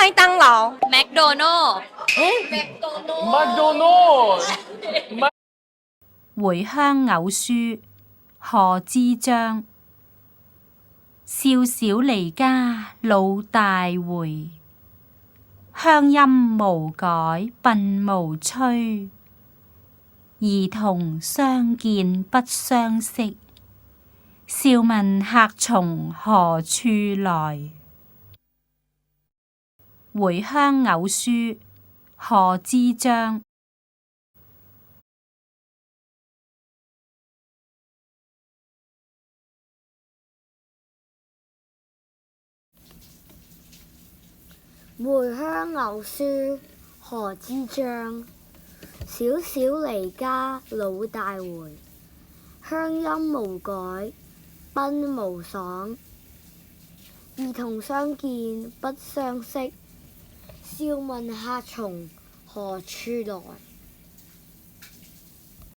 麥當勞。McDonald。麥回鄉偶書賀知章。少小離家老大回，鄉音無改鬢毛衰。兒童相見不相識，笑問客從何處來。回鄉偶書賀知章。回鄉偶書賀知章。少小離家老大回，鄉音無改鬢毛爽。兒童相見不相識，笑問客從何處來。